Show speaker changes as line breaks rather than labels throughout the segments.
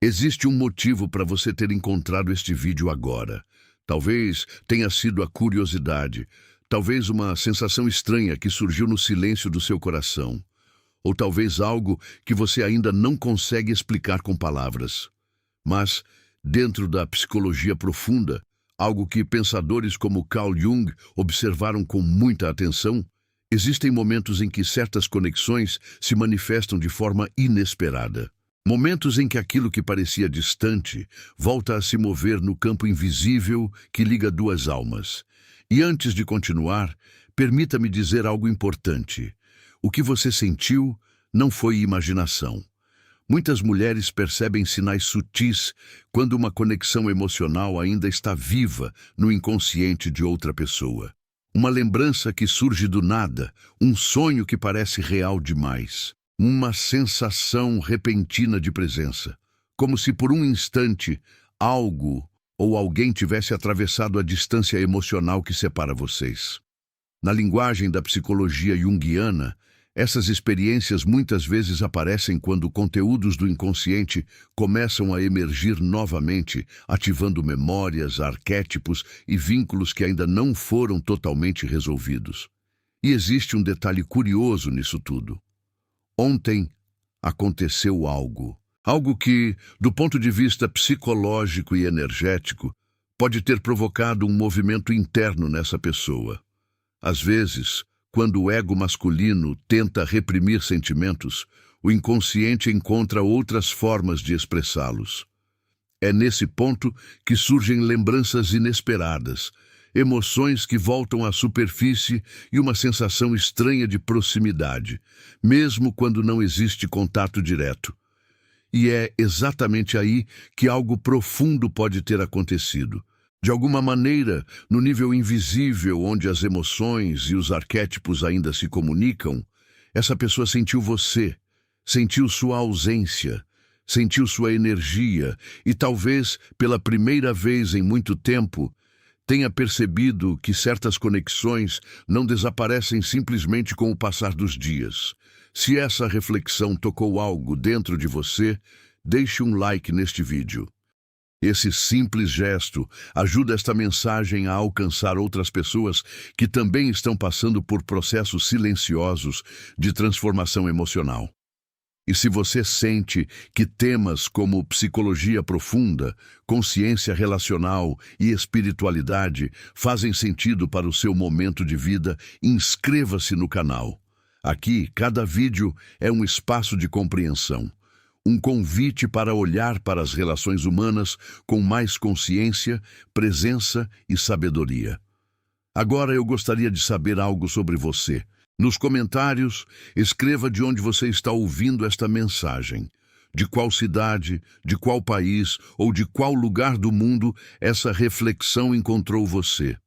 Existe um motivo para você ter encontrado este vídeo agora. Talvez tenha sido a curiosidade, talvez uma sensação estranha que surgiu no silêncio do seu coração, ou talvez algo que você ainda não consegue explicar com palavras. Mas, dentro da psicologia profunda, algo que pensadores como Carl Jung observaram com muita atenção, existem momentos em que certas conexões se manifestam de forma inesperada. Momentos em que aquilo que parecia distante volta a se mover no campo invisível que liga duas almas. E antes de continuar, permita-me dizer algo importante. O que você sentiu não foi imaginação. Muitas mulheres percebem sinais sutis quando uma conexão emocional ainda está viva no inconsciente de outra pessoa. Uma lembrança que surge do nada, um sonho que parece real demais. Uma sensação repentina de presença, como se por um instante algo ou alguém tivesse atravessado a distância emocional que separa vocês. Na linguagem da psicologia junguiana, essas experiências muitas vezes aparecem quando conteúdos do inconsciente começam a emergir novamente, ativando memórias, arquétipos e vínculos que ainda não foram totalmente resolvidos. E existe um detalhe curioso nisso tudo. Ontem aconteceu algo que, do ponto de vista psicológico e energético, pode ter provocado um movimento interno nessa pessoa. Às vezes, quando o ego masculino tenta reprimir sentimentos, o inconsciente encontra outras formas de expressá-los. É nesse ponto que surgem lembranças inesperadas, emoções que voltam à superfície e uma sensação estranha de proximidade, mesmo quando não existe contato direto. E é exatamente aí que algo profundo pode ter acontecido. De alguma maneira, no nível invisível onde as emoções e os arquétipos ainda se comunicam, essa pessoa sentiu você, sentiu sua ausência, sentiu sua energia e talvez, pela primeira vez em muito tempo, tenha percebido que certas conexões não desaparecem simplesmente com o passar dos dias. Se essa reflexão tocou algo dentro de você, deixe um like neste vídeo. Esse simples gesto ajuda esta mensagem a alcançar outras pessoas que também estão passando por processos silenciosos de transformação emocional. E se você sente que temas como psicologia profunda, consciência relacional e espiritualidade fazem sentido para o seu momento de vida, inscreva-se no canal. Aqui, cada vídeo é um espaço de compreensão, um convite para olhar para as relações humanas com mais consciência, presença e sabedoria. Agora eu gostaria de saber algo sobre você. Nos comentários, escreva de onde você está ouvindo esta mensagem. De qual cidade, de qual país ou de qual lugar do mundo essa reflexão encontrou você.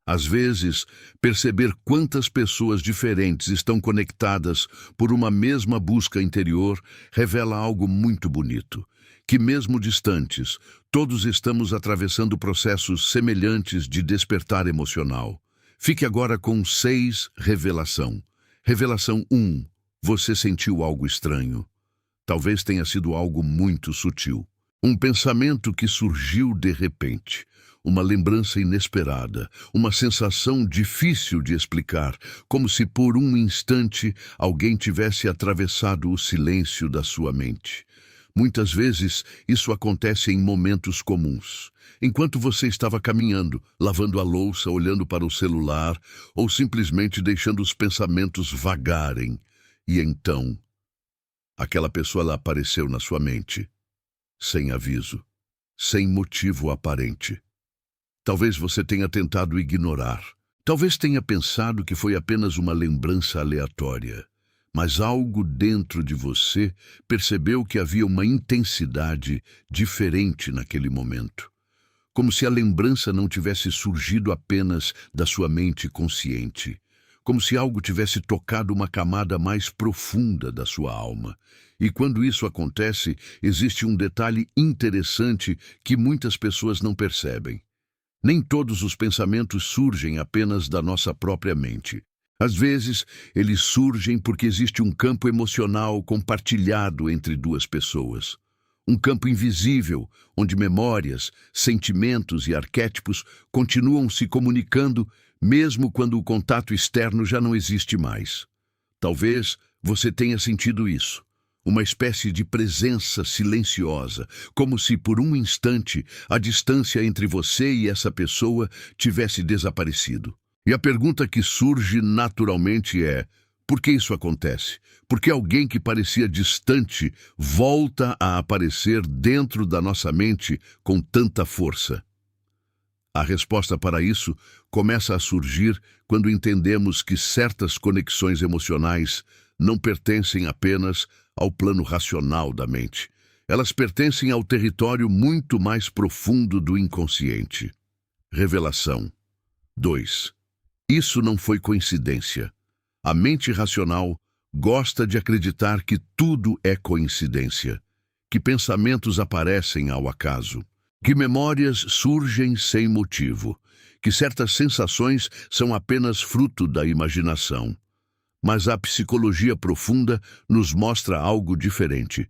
Às vezes, perceber quantas pessoas diferentes estão conectadas por uma mesma busca interior revela algo muito bonito. Que mesmo distantes, todos estamos atravessando processos semelhantes de despertar emocional. Fique agora com 6 revelação. Revelação 1. Você sentiu algo estranho. Talvez tenha sido algo muito sutil. Um pensamento que surgiu de repente. Uma lembrança inesperada. Uma sensação difícil de explicar. Como se por um instante alguém tivesse atravessado o silêncio da sua mente. Muitas vezes isso acontece em momentos comuns. Enquanto você estava caminhando, lavando a louça, olhando para o celular ou simplesmente deixando os pensamentos vagarem. E então, aquela pessoa lá apareceu na sua mente, sem aviso, sem motivo aparente. Talvez você tenha tentado ignorar. Talvez tenha pensado que foi apenas uma lembrança aleatória. Mas algo dentro de você percebeu que havia uma intensidade diferente naquele momento. Como se a lembrança não tivesse surgido apenas da sua mente consciente. Como se algo tivesse tocado uma camada mais profunda da sua alma. E quando isso acontece, existe um detalhe interessante que muitas pessoas não percebem. Nem todos os pensamentos surgem apenas da nossa própria mente. Às vezes, eles surgem porque existe um campo emocional compartilhado entre duas pessoas. Um campo invisível, onde memórias, sentimentos e arquétipos continuam se comunicando, mesmo quando o contato externo já não existe mais. Talvez você tenha sentido isso. Uma espécie de presença silenciosa, como se por um instante a distância entre você e essa pessoa tivesse desaparecido. E a pergunta que surge naturalmente é: por que isso acontece? Por que alguém que parecia distante volta a aparecer dentro da nossa mente com tanta força? A resposta para isso começa a surgir quando entendemos que certas conexões emocionais não pertencem apenas ao plano racional da mente. Elas pertencem ao território muito mais profundo do inconsciente. Revelação 2. Isso não foi coincidência. A mente racional gosta de acreditar que tudo é coincidência, que pensamentos aparecem ao acaso, que memórias surgem sem motivo, que certas sensações são apenas fruto da imaginação. Mas a psicologia profunda nos mostra algo diferente.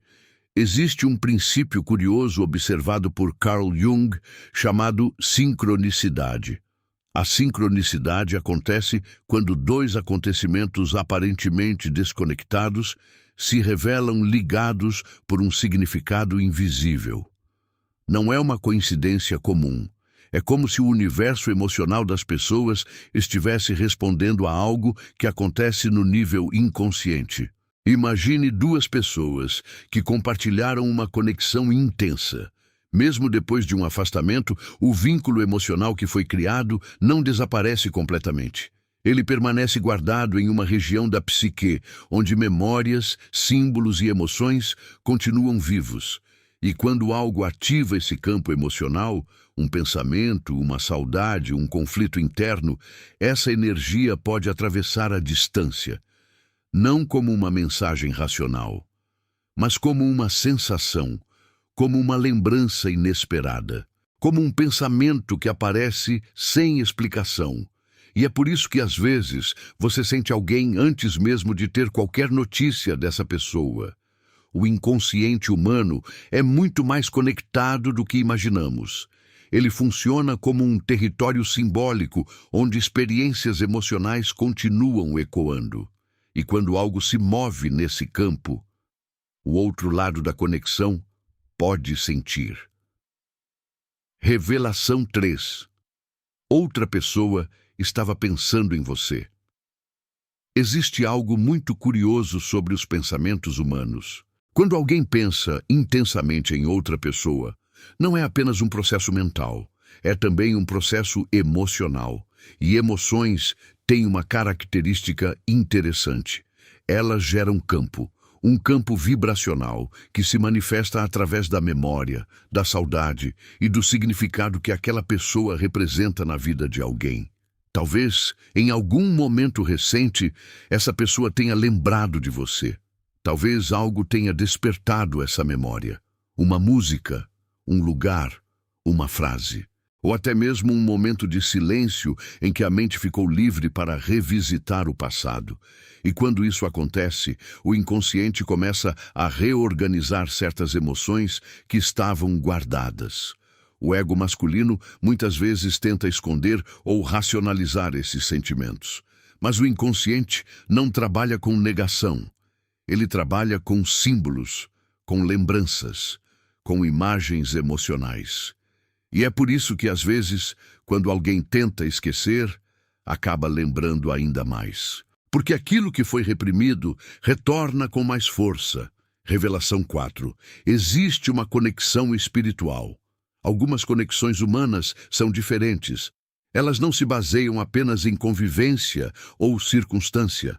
Existe um princípio curioso observado por Carl Jung chamado sincronicidade. A sincronicidade acontece quando dois acontecimentos aparentemente desconectados se revelam ligados por um significado invisível. Não é uma coincidência comum. É como se o universo emocional das pessoas estivesse respondendo a algo que acontece no nível inconsciente. Imagine duas pessoas que compartilharam uma conexão intensa. Mesmo depois de um afastamento, o vínculo emocional que foi criado não desaparece completamente. Ele permanece guardado em uma região da psique, onde memórias, símbolos e emoções continuam vivos. E quando algo ativa esse campo emocional, um pensamento, uma saudade, um conflito interno, essa energia pode atravessar a distância, não como uma mensagem racional, mas como uma sensação, como uma lembrança inesperada, como um pensamento que aparece sem explicação. E é por isso que, às vezes, você sente alguém antes mesmo de ter qualquer notícia dessa pessoa. O inconsciente humano é muito mais conectado do que imaginamos. Ele funciona como um território simbólico onde experiências emocionais continuam ecoando. E quando algo se move nesse campo, o outro lado da conexão pode sentir. Revelação 3. Outra pessoa estava pensando em você. Existe algo muito curioso sobre os pensamentos humanos. Quando alguém pensa intensamente em outra pessoa, não é apenas um processo mental, é também um processo emocional. E emoções têm uma característica interessante. Elas geram um campo vibracional que se manifesta através da memória, da saudade e do significado que aquela pessoa representa na vida de alguém. Talvez, em algum momento recente, essa pessoa tenha lembrado de você. Talvez algo tenha despertado essa memória. Uma música, um lugar, uma frase. Ou até mesmo um momento de silêncio em que a mente ficou livre para revisitar o passado. E quando isso acontece, o inconsciente começa a reorganizar certas emoções que estavam guardadas. O ego masculino muitas vezes tenta esconder ou racionalizar esses sentimentos. Mas o inconsciente não trabalha com negação. Ele trabalha com símbolos, com lembranças, com imagens emocionais. E é por isso que, às vezes, quando alguém tenta esquecer, acaba lembrando ainda mais. Porque aquilo que foi reprimido retorna com mais força. Revelação 4. Existe uma conexão espiritual. Algumas conexões humanas são diferentes. Elas não se baseiam apenas em convivência ou circunstância.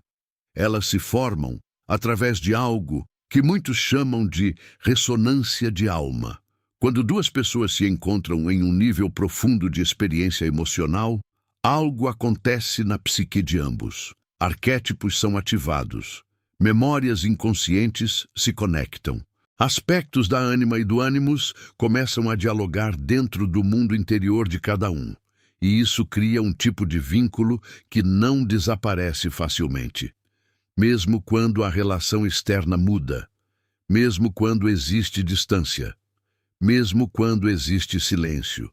Elas se formam através de algo que muitos chamam de ressonância de alma. Quando duas pessoas se encontram em um nível profundo de experiência emocional, algo acontece na psique de ambos. Arquétipos são ativados. Memórias inconscientes se conectam. Aspectos da ânima e do ânimos começam a dialogar dentro do mundo interior de cada um. E isso cria um tipo de vínculo que não desaparece facilmente. Mesmo quando a relação externa muda, mesmo quando existe distância, mesmo quando existe silêncio.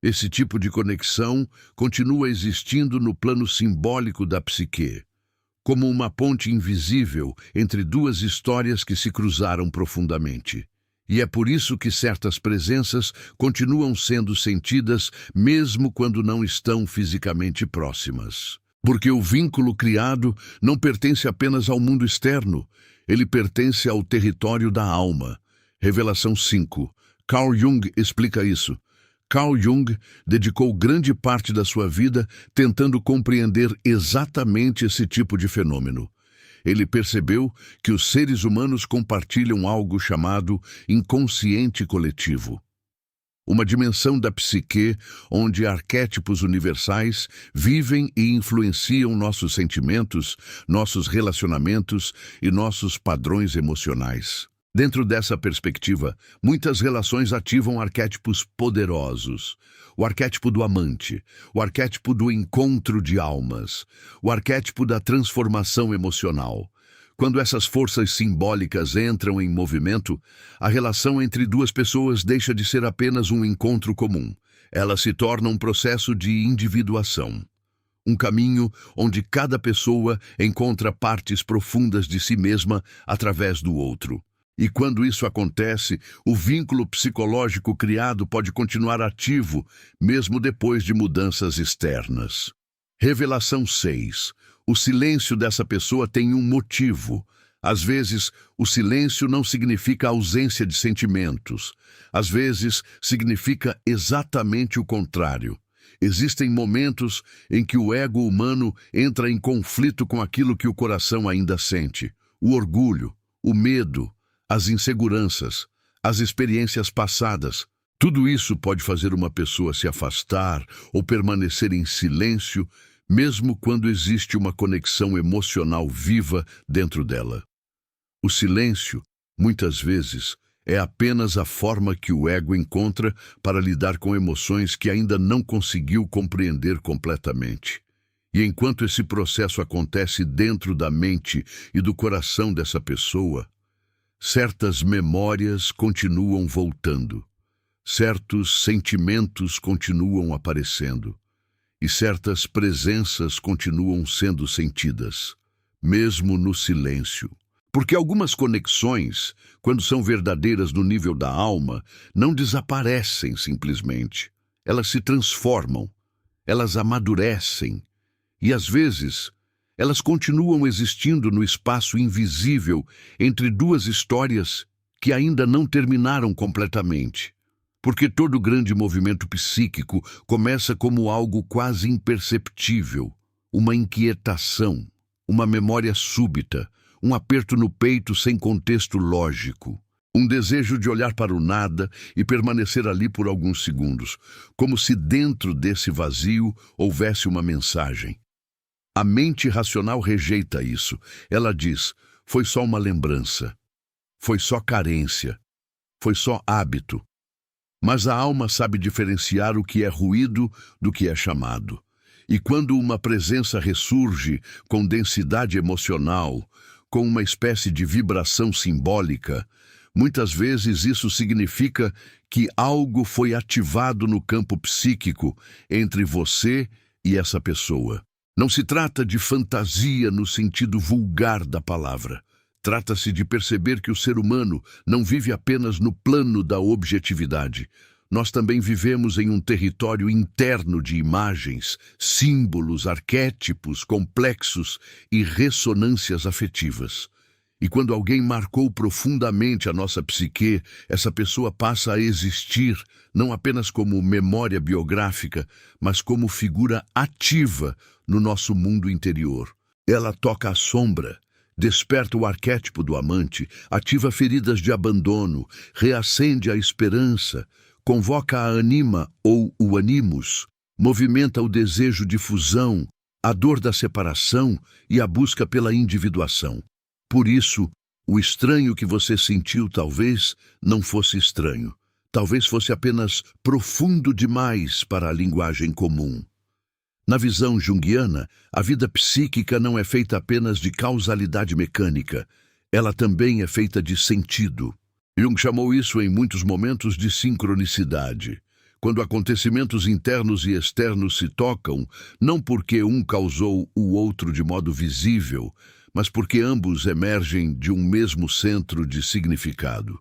Esse tipo de conexão continua existindo no plano simbólico da psique, como uma ponte invisível entre duas histórias que se cruzaram profundamente. E é por isso que certas presenças continuam sendo sentidas mesmo quando não estão fisicamente próximas. Porque o vínculo criado não pertence apenas ao mundo externo, ele pertence ao território da alma. Revelação 5. Carl Jung explica isso. Carl Jung dedicou grande parte da sua vida tentando compreender exatamente esse tipo de fenômeno. Ele percebeu que os seres humanos compartilham algo chamado inconsciente coletivo. Uma dimensão da psique onde arquétipos universais vivem e influenciam nossos sentimentos, nossos relacionamentos e nossos padrões emocionais. Dentro dessa perspectiva, muitas relações ativam arquétipos poderosos. O arquétipo do amante, o arquétipo do encontro de almas, o arquétipo da transformação emocional. Quando essas forças simbólicas entram em movimento, a relação entre duas pessoas deixa de ser apenas um encontro comum. Ela se torna um processo de individuação. Um caminho onde cada pessoa encontra partes profundas de si mesma através do outro. E quando isso acontece, o vínculo psicológico criado pode continuar ativo, mesmo depois de mudanças externas. Revelação 6. O silêncio dessa pessoa tem um motivo. Às vezes, o silêncio não significa ausência de sentimentos. Às vezes, significa exatamente o contrário. Existem momentos em que o ego humano entra em conflito com aquilo que o coração ainda sente. O orgulho, o medo, as inseguranças, as experiências passadas. Tudo isso pode fazer uma pessoa se afastar ou permanecer em silêncio, mesmo quando existe uma conexão emocional viva dentro dela. O silêncio, muitas vezes, é apenas a forma que o ego encontra para lidar com emoções que ainda não conseguiu compreender completamente. E enquanto esse processo acontece dentro da mente e do coração dessa pessoa, certas memórias continuam voltando, certos sentimentos continuam aparecendo e certas presenças continuam sendo sentidas, mesmo no silêncio. Porque algumas conexões, quando são verdadeiras no nível da alma, não desaparecem simplesmente. Elas se transformam, elas amadurecem e, às vezes, elas continuam existindo no espaço invisível entre duas histórias que ainda não terminaram completamente. Porque todo grande movimento psíquico começa como algo quase imperceptível, uma inquietação, uma memória súbita, um aperto no peito sem contexto lógico, um desejo de olhar para o nada e permanecer ali por alguns segundos, como se dentro desse vazio houvesse uma mensagem. A mente racional rejeita isso. Ela diz, foi só uma lembrança, foi só carência, foi só hábito. Mas a alma sabe diferenciar o que é ruído do que é chamado. E quando uma presença ressurge com densidade emocional, com uma espécie de vibração simbólica, muitas vezes isso significa que algo foi ativado no campo psíquico entre você e essa pessoa. Não se trata de fantasia no sentido vulgar da palavra. Trata-se de perceber que o ser humano não vive apenas no plano da objetividade. Nós também vivemos em um território interno de imagens, símbolos, arquétipos, complexos e ressonâncias afetivas. E quando alguém marcou profundamente a nossa psique, essa pessoa passa a existir não apenas como memória biográfica, mas como figura ativa no nosso mundo interior. Ela toca a sombra, desperta o arquétipo do amante, ativa feridas de abandono, reacende a esperança, convoca a anima ou o animus, movimenta o desejo de fusão, a dor da separação e a busca pela individuação. Por isso, o estranho que você sentiu talvez não fosse estranho. Talvez fosse apenas profundo demais para a linguagem comum. Na visão junguiana, a vida psíquica não é feita apenas de causalidade mecânica. ela também é feita de sentido. Jung chamou isso em muitos momentos de sincronicidade, quando acontecimentos internos e externos se tocam, não porque um causou o outro de modo visível, mas porque ambos emergem de um mesmo centro de significado.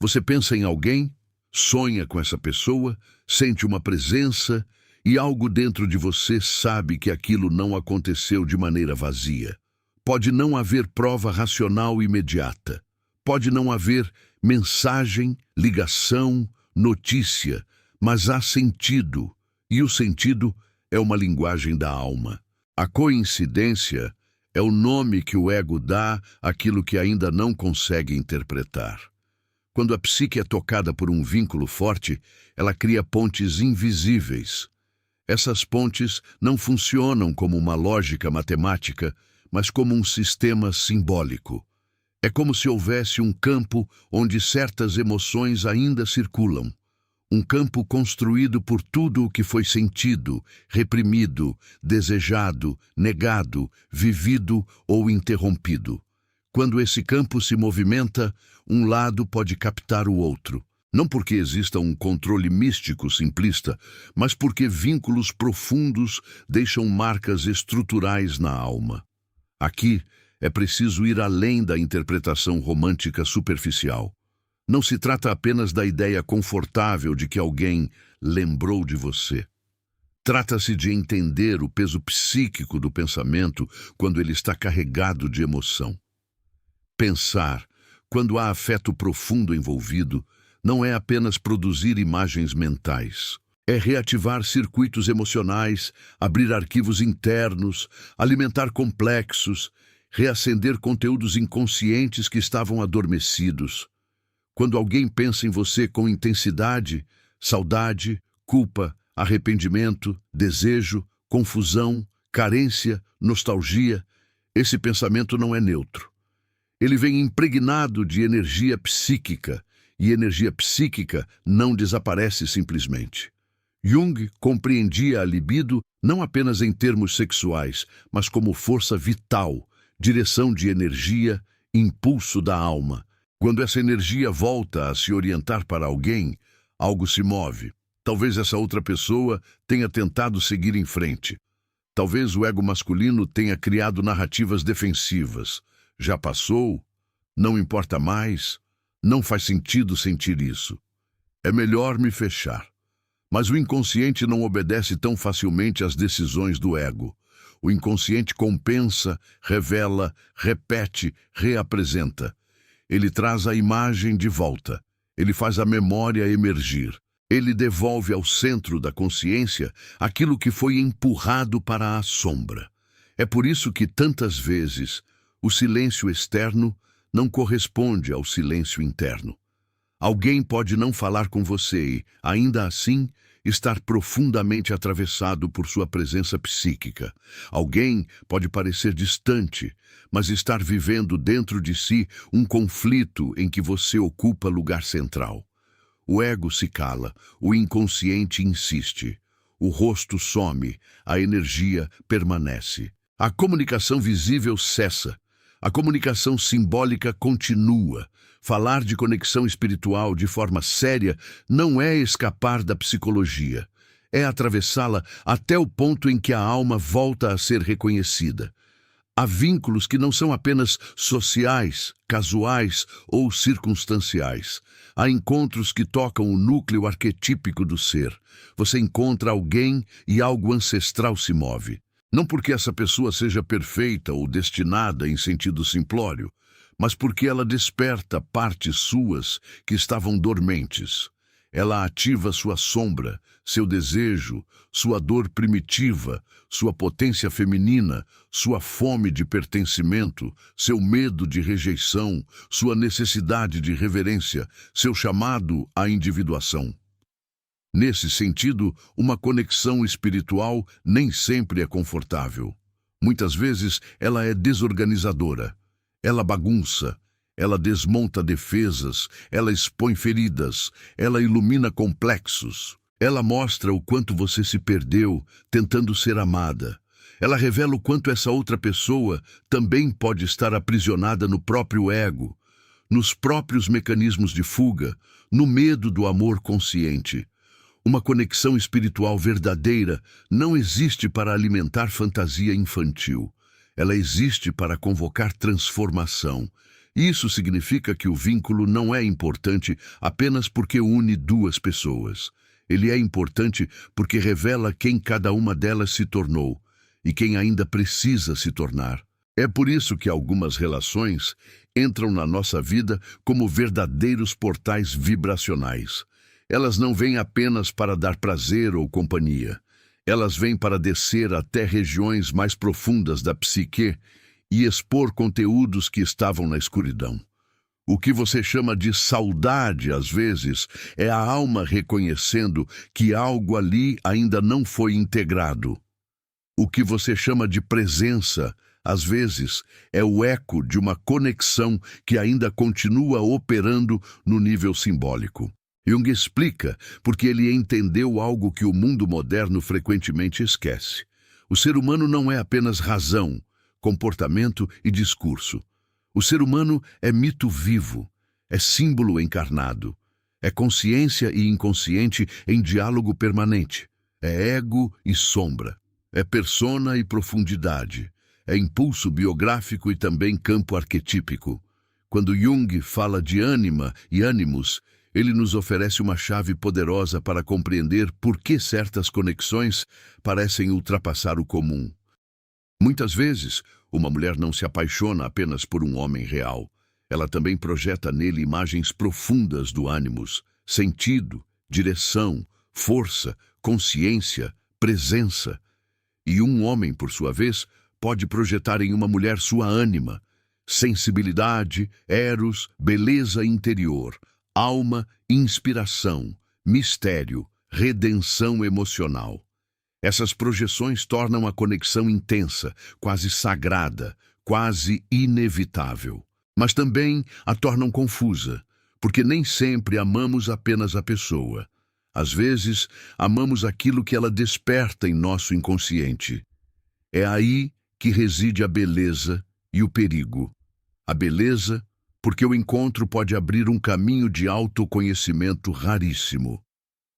Você pensa em alguém, sonha com essa pessoa, sente uma presença e algo dentro de você sabe que aquilo não aconteceu de maneira vazia. Pode não haver prova racional imediata. Pode não haver mensagem, ligação, notícia, mas há sentido, e o sentido é uma linguagem da alma. A coincidência é o nome que o ego dá àquilo que ainda não consegue interpretar. Quando a psique é tocada por um vínculo forte, ela cria pontes invisíveis. Essas pontes não funcionam como uma lógica matemática, mas como um sistema simbólico. É como se houvesse um campo onde certas emoções ainda circulam. Um campo construído por tudo o que foi sentido, reprimido, desejado, negado, vivido ou interrompido. Quando esse campo se movimenta, um lado pode captar o outro. Não porque exista um controle místico simplista, mas porque vínculos profundos deixam marcas estruturais na alma. Aqui é preciso ir além da interpretação romântica superficial. Não se trata apenas da ideia confortável de que alguém lembrou de você. Trata-se de entender o peso psíquico do pensamento quando ele está carregado de emoção. Pensar, quando há afeto profundo envolvido, não é apenas produzir imagens mentais. É reativar circuitos emocionais, abrir arquivos internos, alimentar complexos, reacender conteúdos inconscientes que estavam adormecidos. Quando alguém pensa em você com intensidade, saudade, culpa, arrependimento, desejo, confusão, carência, nostalgia, esse pensamento não é neutro. Ele vem impregnado de energia psíquica, e energia psíquica não desaparece simplesmente. Jung compreendia a libido não apenas em termos sexuais, mas como força vital, direção de energia, impulso da alma. Quando essa energia volta a se orientar para alguém, algo se move. Talvez essa outra pessoa tenha tentado seguir em frente. Talvez o ego masculino tenha criado narrativas defensivas. Já passou? Não importa mais? Não faz sentido sentir isso. É melhor me fechar. Mas o inconsciente não obedece tão facilmente às decisões do ego. O inconsciente compensa, revela, repete, reapresenta. Ele traz a imagem de volta. Ele faz a memória emergir. Ele devolve ao centro da consciência aquilo que foi empurrado para a sombra. É por isso que, tantas vezes, o silêncio externo não corresponde ao silêncio interno. Alguém pode não falar com você e, ainda assim, estar profundamente atravessado por sua presença psíquica. Alguém pode parecer distante, mas estar vivendo dentro de si um conflito em que você ocupa lugar central. O ego se cala, o inconsciente insiste. O rosto some, a energia permanece. A comunicação visível cessa. A comunicação simbólica continua. Falar de conexão espiritual de forma séria não é escapar da psicologia. É atravessá-la até o ponto em que a alma volta a ser reconhecida. Há vínculos que não são apenas sociais, casuais ou circunstanciais. Há encontros que tocam o núcleo arquetípico do ser. Você encontra alguém e algo ancestral se move. Não porque essa pessoa seja perfeita ou destinada em sentido simplório, mas porque ela desperta partes suas que estavam dormentes. Ela ativa sua sombra, seu desejo, sua dor primitiva, sua potência feminina, sua fome de pertencimento, seu medo de rejeição, sua necessidade de reverência, seu chamado à individuação. Nesse sentido, uma conexão espiritual nem sempre é confortável. Muitas vezes ela é desorganizadora. Ela bagunça, ela desmonta defesas, ela expõe feridas, ela ilumina complexos. Ela mostra o quanto você se perdeu tentando ser amada. Ela revela o quanto essa outra pessoa também pode estar aprisionada no próprio ego, nos próprios mecanismos de fuga, no medo do amor consciente. Uma conexão espiritual verdadeira não existe para alimentar fantasia infantil. Ela existe para convocar transformação. Isso significa que o vínculo não é importante apenas porque une duas pessoas. Ele é importante porque revela quem cada uma delas se tornou e quem ainda precisa se tornar. É por isso que algumas relações entram na nossa vida como verdadeiros portais vibracionais. Elas não vêm apenas para dar prazer ou companhia. Elas vêm para descer até regiões mais profundas da psique e expor conteúdos que estavam na escuridão. O que você chama de saudade, às vezes, é a alma reconhecendo que algo ali ainda não foi integrado. O que você chama de presença, às vezes, é o eco de uma conexão que ainda continua operando no nível simbólico. Jung explica porque ele entendeu algo que o mundo moderno frequentemente esquece. O ser humano não é apenas razão, comportamento e discurso. O ser humano é mito vivo, é símbolo encarnado, é consciência e inconsciente em diálogo permanente, é ego e sombra, é persona e profundidade, é impulso biográfico e também campo arquetípico. Quando Jung fala de ânima e ânimos, ele nos oferece uma chave poderosa para compreender por que certas conexões parecem ultrapassar o comum. Muitas vezes, uma mulher não se apaixona apenas por um homem real. Ela também projeta nele imagens profundas do ânimos, sentido, direção, força, consciência, presença. E um homem, por sua vez, pode projetar em uma mulher sua ânima, sensibilidade, eros, beleza interior, alma, inspiração, mistério, redenção emocional. Essas projeções tornam a conexão intensa, quase sagrada, quase inevitável. Mas também a tornam confusa, porque nem sempre amamos apenas a pessoa. Às vezes, amamos aquilo que ela desperta em nosso inconsciente. É aí que reside a beleza e o perigo. A beleza, porque o encontro pode abrir um caminho de autoconhecimento raríssimo.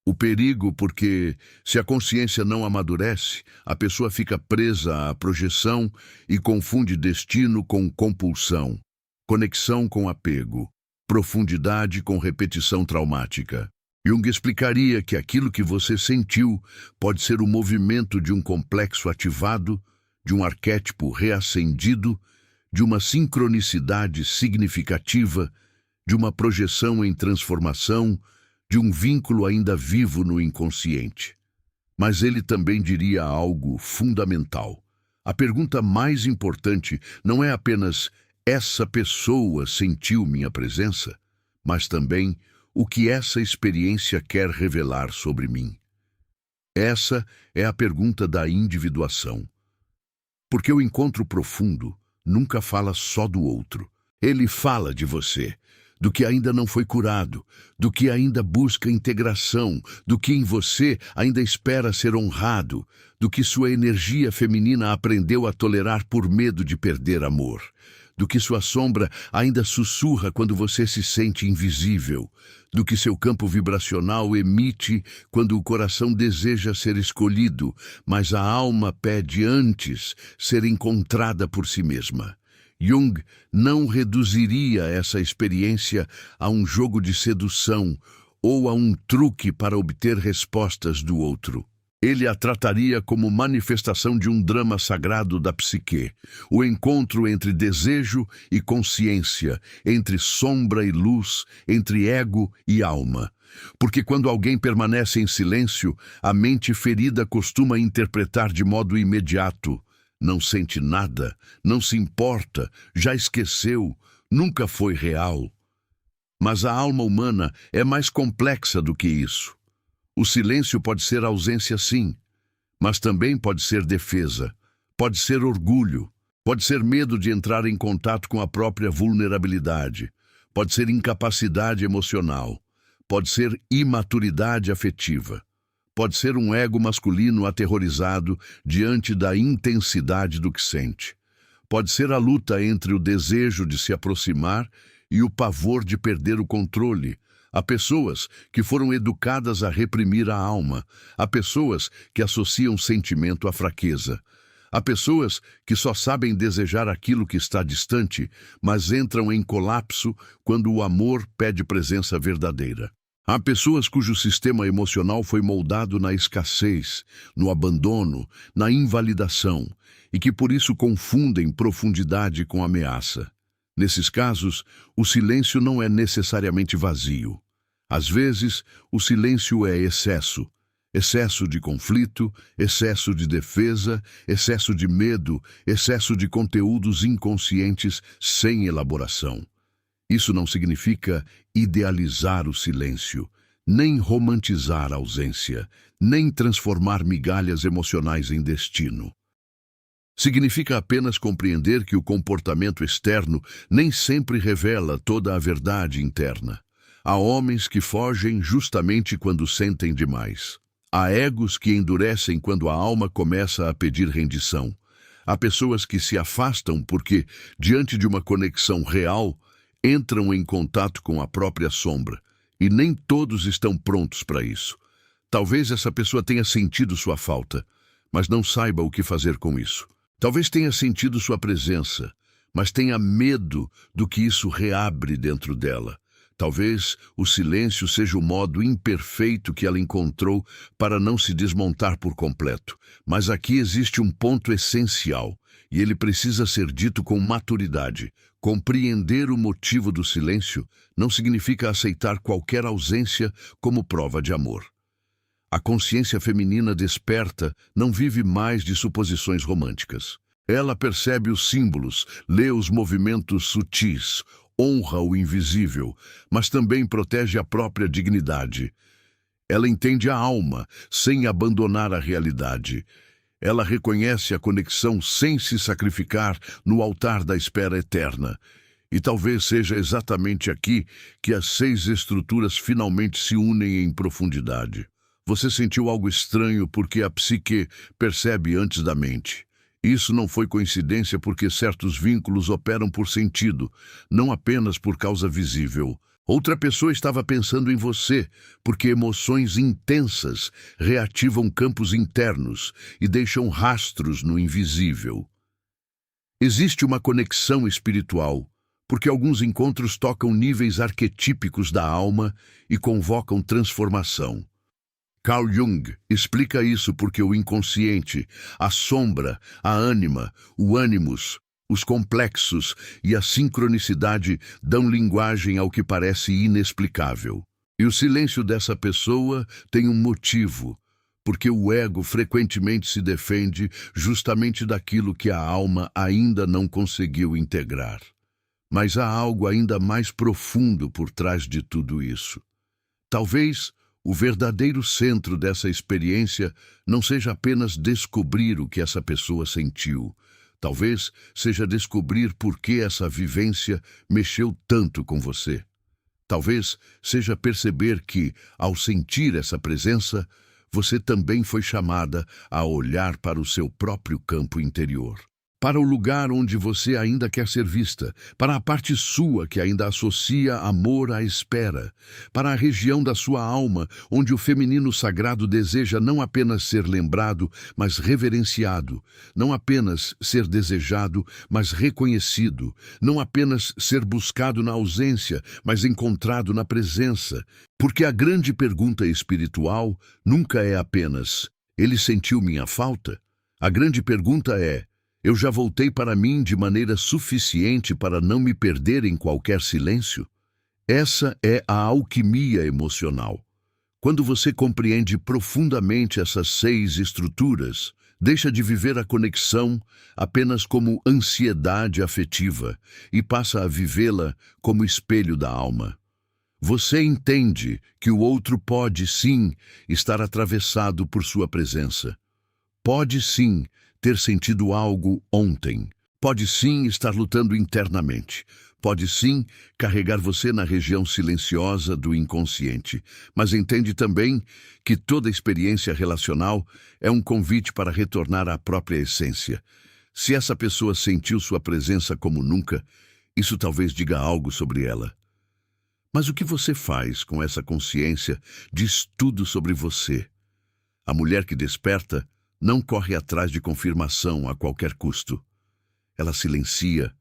O perigo, porque, se a consciência não amadurece, a pessoa fica presa à projeção e confunde destino com compulsão, conexão com apego, profundidade com repetição traumática. Jung explicaria que aquilo que você sentiu pode ser o movimento de um complexo ativado, de um arquétipo reacendido, de uma sincronicidade significativa, de uma projeção em transformação, de um vínculo ainda vivo no inconsciente. Mas ele também diria algo fundamental. A pergunta mais importante não é apenas essa pessoa sentiu minha presença, mas também o que essa experiência quer revelar sobre mim. Essa é a pergunta da individuação. Porque o encontro profundo nunca fala só do outro. Ele fala de você, do que ainda não foi curado, do que ainda busca integração, do que em você ainda espera ser honrado, do que sua energia feminina aprendeu a tolerar por medo de perder amor, do que sua sombra ainda sussurra quando você se sente invisível, do que seu campo vibracional emite quando o coração deseja ser escolhido, mas a alma pede antes ser encontrada por si mesma. Jung não reduziria essa experiência a um jogo de sedução ou a um truque para obter respostas do outro. Ele a trataria como manifestação de um drama sagrado da psique, o encontro entre desejo e consciência, entre sombra e luz, entre ego e alma. Porque quando alguém permanece em silêncio, a mente ferida costuma interpretar de modo imediato. Não sente nada, não se importa, já esqueceu, nunca foi real. Mas a alma humana é mais complexa do que isso. O silêncio pode ser ausência, sim, mas também pode ser defesa, pode ser orgulho, pode ser medo de entrar em contato com a própria vulnerabilidade, pode ser incapacidade emocional, pode ser imaturidade afetiva, Pode ser um ego masculino aterrorizado diante da intensidade do que sente. Pode ser a luta entre o desejo de se aproximar e o pavor de perder o controle. Há pessoas que foram educadas a reprimir a alma. Há pessoas que associam sentimento à fraqueza. Há pessoas que só sabem desejar aquilo que está distante, mas entram em colapso quando o amor pede presença verdadeira. Há pessoas cujo sistema emocional foi moldado na escassez, no abandono, na invalidação, e que por isso confundem profundidade com ameaça. Nesses casos, o silêncio não é necessariamente vazio. Às vezes, o silêncio é excesso. Excesso de conflito, excesso de defesa, excesso de medo, excesso de conteúdos inconscientes sem elaboração. Isso não significa idealizar o silêncio, nem romantizar a ausência, nem transformar migalhas emocionais em destino. Significa apenas compreender que o comportamento externo nem sempre revela toda a verdade interna. Há homens que fogem justamente quando sentem demais. Há egos que endurecem quando a alma começa a pedir rendição. Há pessoas que se afastam porque, diante de uma conexão real, entram em contato com a própria sombra. E nem todos estão prontos para isso. Talvez essa pessoa tenha sentido sua falta, mas não saiba o que fazer com isso. Talvez tenha sentido sua presença, mas tenha medo do que isso reabre dentro dela. Talvez o silêncio seja o modo imperfeito que ela encontrou para não se desmontar por completo. Mas aqui existe um ponto essencial, e ele precisa ser dito com maturidade. Compreender o motivo do silêncio não significa aceitar qualquer ausência como prova de amor. A consciência feminina desperta não vive mais de suposições românticas. Ela percebe os símbolos, lê os movimentos sutis, honra o invisível, mas também protege a própria dignidade. Ela entende a alma, sem abandonar a realidade. Ela reconhece a conexão sem se sacrificar no altar da espera eterna. E talvez seja exatamente aqui que as 6 estruturas finalmente se unem em profundidade. Você sentiu algo estranho porque a psique percebe antes da mente. Isso não foi coincidência porque certos vínculos operam por sentido, não apenas por causa visível. Outra pessoa estava pensando em você, porque emoções intensas reativam campos internos e deixam rastros no invisível. Existe uma conexão espiritual, porque alguns encontros tocam níveis arquetípicos da alma e convocam transformação. Carl Jung explica isso porque o inconsciente, a sombra, a ânima, o ânimos, os complexos e a sincronicidade dão linguagem ao que parece inexplicável. E o silêncio dessa pessoa tem um motivo, porque o ego frequentemente se defende justamente daquilo que a alma ainda não conseguiu integrar. Mas há algo ainda mais profundo por trás de tudo isso. Talvez o verdadeiro centro dessa experiência não seja apenas descobrir o que essa pessoa sentiu. Talvez seja descobrir por que essa vivência mexeu tanto com você. Talvez seja perceber que, ao sentir essa presença, você também foi chamada a olhar para o seu próprio campo interior. Para o lugar onde você ainda quer ser vista, para a parte sua que ainda associa amor à espera, para a região da sua alma onde o feminino sagrado deseja não apenas ser lembrado, mas reverenciado, não apenas ser desejado, mas reconhecido, não apenas ser buscado na ausência, mas encontrado na presença. Porque a grande pergunta espiritual nunca é apenas: ele sentiu minha falta? A grande pergunta é: eu já voltei para mim de maneira suficiente para não me perder em qualquer silêncio? Essa é a alquimia emocional. Quando você compreende profundamente essas 6 estruturas, deixa de viver a conexão apenas como ansiedade afetiva e passa a vivê-la como espelho da alma. Você entende que o outro pode, sim, estar atravessado por sua presença. Pode, sim, ter sentido algo ontem. Pode sim estar lutando internamente. Pode sim carregar você na região silenciosa do inconsciente, mas entende também que toda experiência relacional é um convite para retornar à própria essência. Se essa pessoa sentiu sua presença como nunca, isso talvez diga algo sobre ela. Mas o que você faz com essa consciência diz tudo sobre você. A mulher que desperta não corre atrás de confirmação a qualquer custo. Ela silencia,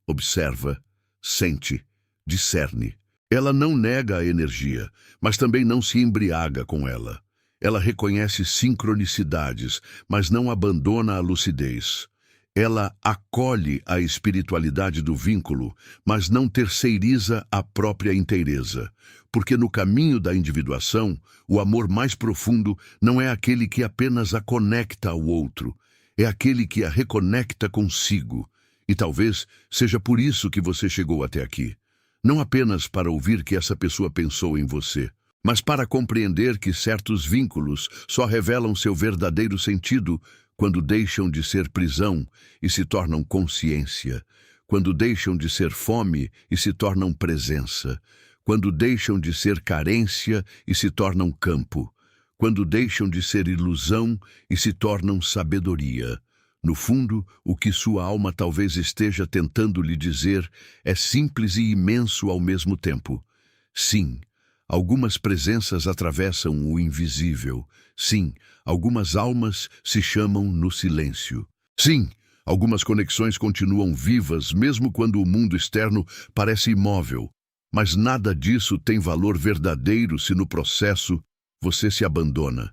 observa, sente, discerne. Ela não nega a energia, mas também não se embriaga com ela. Ela reconhece sincronicidades, mas não abandona a lucidez. Ela acolhe a espiritualidade do vínculo, mas não terceiriza a própria inteireza. Porque no caminho da individuação, o amor mais profundo não é aquele que apenas a conecta ao outro, é aquele que a reconecta consigo. E talvez seja por isso que você chegou até aqui. Não apenas para ouvir que essa pessoa pensou em você, mas para compreender que certos vínculos só revelam seu verdadeiro sentido quando deixam de ser prisão e se tornam consciência, quando deixam de ser fome e se tornam presença, quando deixam de ser carência e se tornam campo, quando deixam de ser ilusão e se tornam sabedoria. No fundo, o que sua alma talvez esteja tentando lhe dizer é simples e imenso ao mesmo tempo. Sim, algumas presenças atravessam o invisível. Sim, algumas almas se chamam no silêncio. Sim, algumas conexões continuam vivas mesmo quando o mundo externo parece imóvel. Mas nada disso tem valor verdadeiro se no processo você se abandona.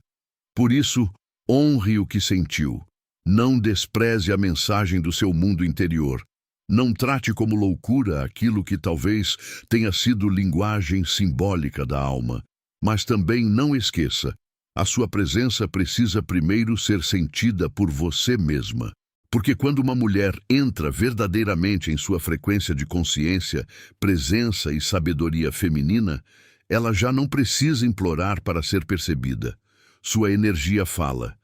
Por isso, honre o que sentiu. Não despreze a mensagem do seu mundo interior. Não trate como loucura aquilo que talvez tenha sido linguagem simbólica da alma. Mas também não esqueça, a sua presença precisa primeiro ser sentida por você mesma. Porque quando uma mulher entra verdadeiramente em sua frequência de consciência, presença e sabedoria feminina, ela já não precisa implorar para ser percebida. Sua energia fala.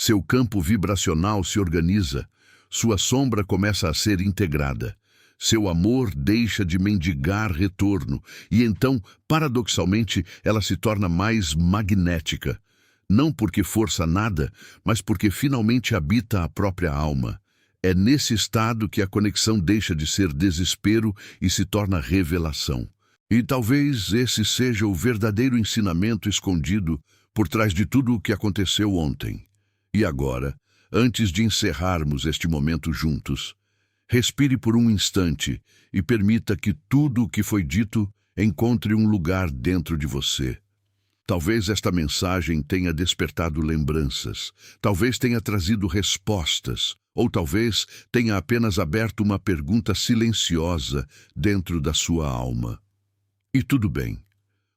Seu campo vibracional se organiza, sua sombra começa a ser integrada. Seu amor deixa de mendigar retorno e então, paradoxalmente, ela se torna mais magnética. Não porque força nada, mas porque finalmente habita a própria alma. É nesse estado que a conexão deixa de ser desespero e se torna revelação. E talvez esse seja o verdadeiro ensinamento escondido por trás de tudo o que aconteceu ontem. E agora, antes de encerrarmos este momento juntos, respire por um instante e permita que tudo o que foi dito encontre um lugar dentro de você. Talvez esta mensagem tenha despertado lembranças, talvez tenha trazido respostas, ou talvez tenha apenas aberto uma pergunta silenciosa dentro da sua alma. E tudo bem.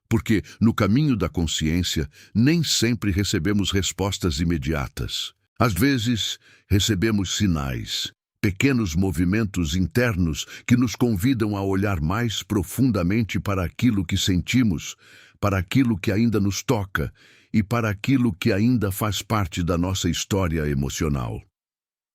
Porque, no caminho da consciência, nem sempre recebemos respostas imediatas. Às vezes, recebemos sinais, pequenos movimentos internos que nos convidam a olhar mais profundamente para aquilo que sentimos, para aquilo que ainda nos toca e para aquilo que ainda faz parte da nossa história emocional.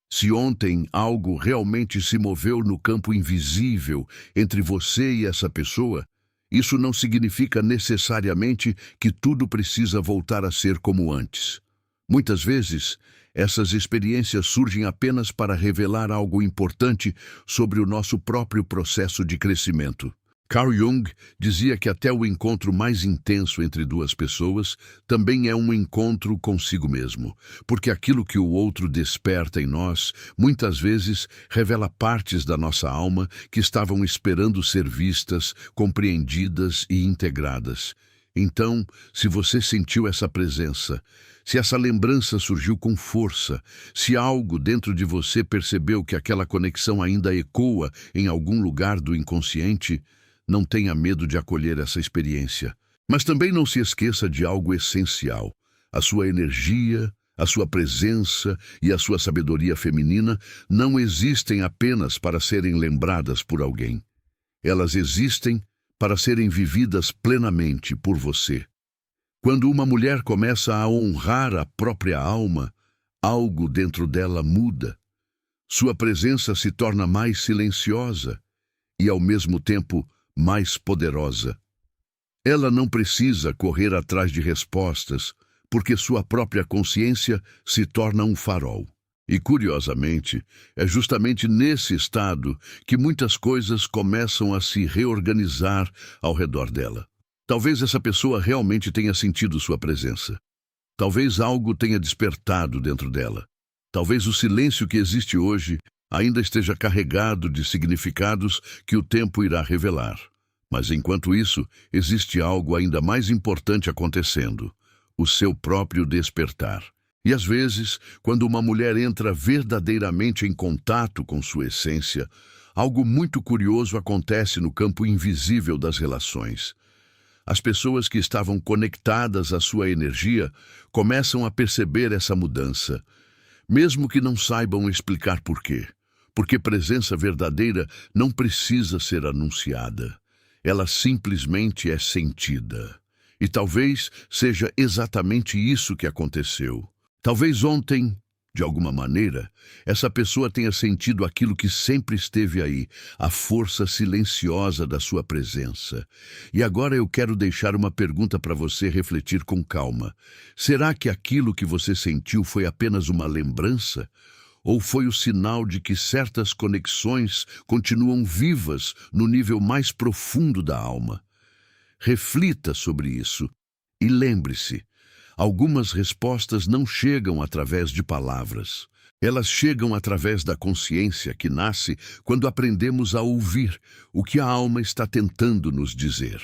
Se ontem algo realmente se moveu no campo invisível entre você e essa pessoa, isso não significa necessariamente que tudo precisa voltar a ser como antes. Muitas vezes, essas experiências surgem apenas para revelar algo importante sobre o nosso próprio processo de crescimento. Carl Jung dizia que até o encontro mais intenso entre duas pessoas também é um encontro consigo mesmo, porque aquilo que o outro desperta em nós, muitas vezes, revela partes da nossa alma que estavam esperando ser vistas, compreendidas e integradas. Então, se você sentiu essa presença, se essa lembrança surgiu com força, se algo dentro de você percebeu que aquela conexão ainda ecoa em algum lugar do inconsciente, não tenha medo de acolher essa experiência. Mas também não se esqueça de algo essencial. A sua energia, a sua presença e a sua sabedoria feminina não existem apenas para serem lembradas por alguém. Elas existem para serem vividas plenamente por você. Quando uma mulher começa a honrar a própria alma, algo dentro dela muda. Sua presença se torna mais silenciosa. e, ao mesmo tempo, mais poderosa. Ela não precisa correr atrás de respostas, porque sua própria consciência se torna um farol. E, curiosamente, é justamente nesse estado que muitas coisas começam a se reorganizar ao redor dela. Talvez essa pessoa realmente tenha sentido sua presença. Talvez algo tenha despertado dentro dela. Talvez o silêncio que existe hoje ainda esteja carregado de significados que o tempo irá revelar. Mas, enquanto isso, existe algo ainda mais importante acontecendo: o seu próprio despertar. E, às vezes, quando uma mulher entra verdadeiramente em contato com sua essência, algo muito curioso acontece no campo invisível das relações. As pessoas que estavam conectadas à sua energia começam a perceber essa mudança, mesmo que não saibam explicar por quê. Porque presença verdadeira não precisa ser anunciada. Ela simplesmente é sentida. E talvez seja exatamente isso que aconteceu. Talvez ontem, de alguma maneira, essa pessoa tenha sentido aquilo que sempre esteve aí, a força silenciosa da sua presença. E agora eu quero deixar uma pergunta para você refletir com calma. Será que aquilo que você sentiu foi apenas uma lembrança? Ou foi o sinal de que certas conexões continuam vivas no nível mais profundo da alma? Reflita sobre isso e lembre-se: algumas respostas não chegam através de palavras. Elas chegam através da consciência que nasce quando aprendemos a ouvir o que a alma está tentando nos dizer.